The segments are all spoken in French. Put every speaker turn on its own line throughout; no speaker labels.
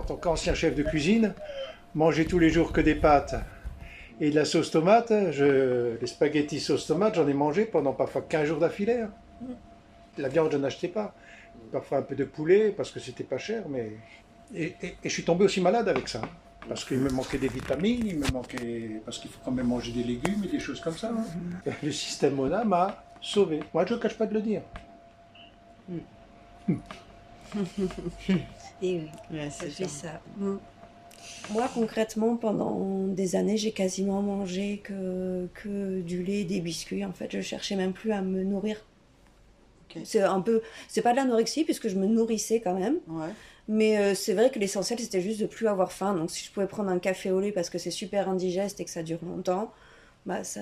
tant qu'ancien chef de cuisine, manger tous les jours que des pâtes et de la sauce tomate, les spaghettis sauce tomate, j'en ai mangé pendant parfois 15 jours d'affilée. Hein. La viande, je n'achetais pas. Parfois un peu de poulet, parce que c'était pas cher, mais... Et je suis tombé aussi malade avec ça. Parce qu'il me manquait des vitamines, il me manquait... Parce qu'il faut quand même manger des légumes et des choses comme ça. Hein. Le système Mona m'a sauvé. Moi, je ne cache pas de le dire.
Et oui,
Ouais,
c'est ça. Moi, concrètement, pendant des années, j'ai quasiment mangé que du lait et des biscuits. En fait, je cherchais même plus à me nourrir.
Ok.
C'est pas de l'anorexie, puisque je me nourrissais quand même.
Ouais.
Mais c'est vrai que l'essentiel, c'était juste de plus avoir faim. Donc, si je pouvais prendre un café au lait parce que c'est super indigeste et que ça dure longtemps, bah ça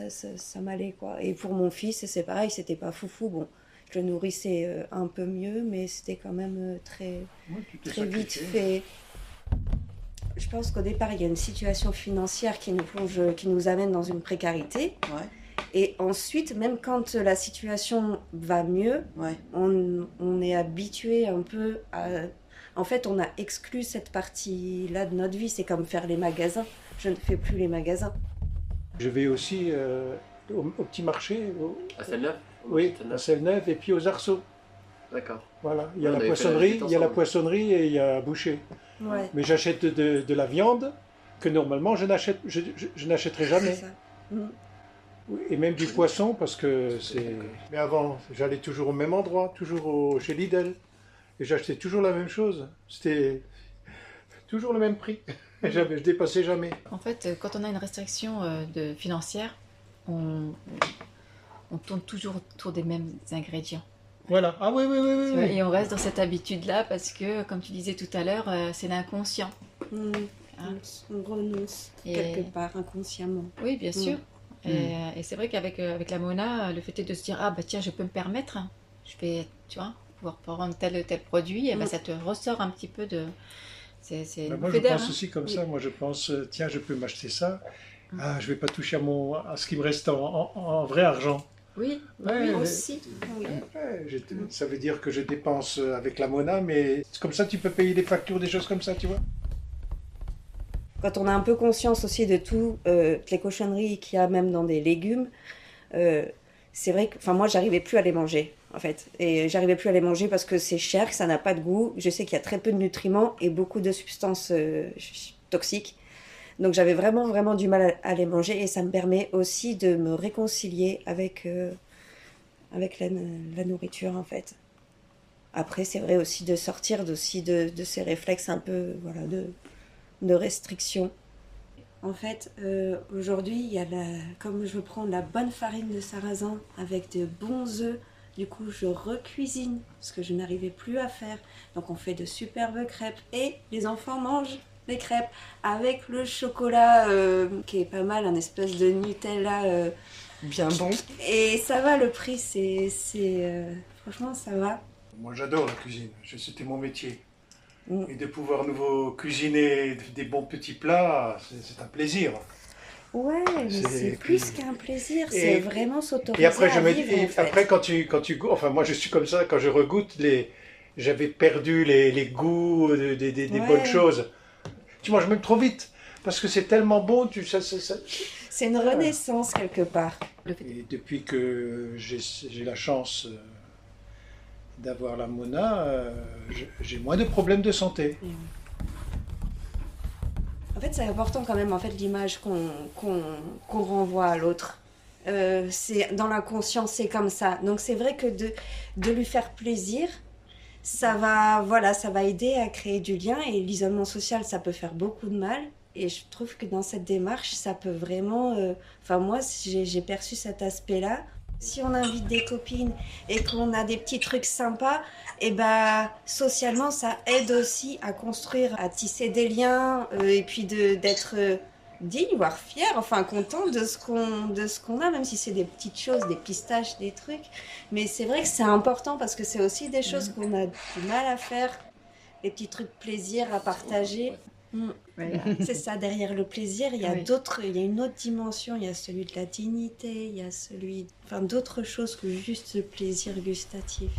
m'allait, quoi. Et pour mon fils, c'est pareil, c'était pas foufou. Bon, je le nourrissais un peu mieux, mais c'était quand même très vite fait. Je pense qu'au départ, il y a une situation financière qui nous amène dans une précarité.
Ouais.
Et ensuite, même quand la situation va mieux,
Ouais.
on est habitué un peu à... En fait, on a exclu cette partie-là de notre vie. C'est comme faire les magasins. Je ne fais plus les magasins.
Je vais aussi au petit marché.
À Celle-Neuve?
Oui, à Celle-Neuve et puis aux Arceaux.
D'accord.
Voilà, il y a
Ouais, on
la
avait fait la
poissonnerie,
visite
il y a la
ensemble.
poissonnerie et il y a boucher.
Ouais.
Mais j'achète de la viande que normalement je n'achèterai jamais.
C'est ça. Mm.
Et même du poisson parce que c'est... Mais avant, j'allais toujours au même endroit, chez Lidl. Et j'achetais toujours la même chose. C'était toujours le même prix. Je dépassais jamais.
En fait, quand on a une restriction financière, on tourne toujours autour des mêmes ingrédients.
Voilà. Ah oui, oui, oui, oui, oui.
Et on reste dans cette habitude-là parce que, comme tu disais tout à l'heure, c'est l'inconscient.
Mm.
Hein.
On renonce
Et-
quelque part inconsciemment.
Oui, bien sûr.
Mm.
Et c'est vrai qu'avec la Mona, le fait est de se dire, ah bah tiens, je peux me permettre, hein. Je vais, tu vois, pouvoir prendre tel ou tel produit, et ben ça te ressort un petit peu de... C'est
Ben,
une
moi, je
bouffée d'air,
pense
hein.
aussi comme
Oui.
ça. Moi, je pense, tiens, je peux m'acheter ça. Ah, je vais pas toucher à ce qui me reste en vrai argent.
Oui,
Ouais,
oui,
mais-
aussi. Oui.
Ouais, ça veut dire que je dépense avec la Mona, mais c'est comme ça tu peux payer des factures, des choses comme ça, tu vois.
Quand on a un peu conscience aussi de toutes les cochonneries qu'il y a même dans des légumes, c'est vrai que moi, j'arrivais plus à les manger, en fait. Et j'arrivais plus à les manger parce que c'est cher, que ça n'a pas de goût. Je sais qu'il y a très peu de nutriments et beaucoup de substances toxiques. Donc j'avais vraiment, vraiment du mal à les manger. Et ça me permet aussi de me réconcilier avec la nourriture, en fait. Après, c'est vrai aussi de sortir de ces réflexes un peu de restriction. En fait, aujourd'hui, il y a comme je veux prendre la bonne farine de sarrasin avec de bons œufs, du coup, je recuisine ce que je n'arrivais plus à faire. Donc, on fait de superbes crêpes et les enfants mangent les crêpes avec le chocolat qui est pas mal, un espèce de Nutella
Bien bon.
et ça va, le prix, franchement, ça va.
Moi, j'adore la cuisine. C'était mon métier.
Mm.
Et de pouvoir nouveau cuisiner des bons petits plats, c'est un plaisir.
Ouais, mais c'est plus qu'un plaisir,
Et-
c'est vraiment s'autoriser
Et après,
à vivre, en fait.
après quand tu goûtes, enfin moi je suis comme ça, quand je regoute, j'avais perdu les goûts des
Ouais.
bonnes choses. Tu manges même trop vite, parce que c'est tellement bon,
C'est une renaissance quelque part.
Et depuis que j'ai la chance d'avoir la Mona, j'ai moins de problèmes de santé.
En fait, c'est important quand même, en fait, l'image qu'on renvoie à l'autre. C'est dans l'inconscient, c'est comme ça. Donc c'est vrai que de lui faire plaisir, ça va aider à créer du lien. Et l'isolement social, ça peut faire beaucoup de mal. Et je trouve que dans cette démarche, ça peut vraiment... Enfin, moi, j'ai perçu cet aspect-là. Si on invite des copines et qu'on a des petits trucs sympas, et ben socialement, ça aide aussi à construire, à tisser des liens, et puis d'être digne, voire fier, enfin content de ce qu'on a, même si c'est des petites choses, des pistaches, des trucs. Mais c'est vrai que c'est important parce que c'est aussi des choses qu'on a du mal à faire, les petits trucs plaisir à partager. C'est ça, derrière le plaisir, il y a
Oui.
il y a une autre dimension, il y a celui de la dignité, il y a d'autres choses que juste le plaisir gustatif.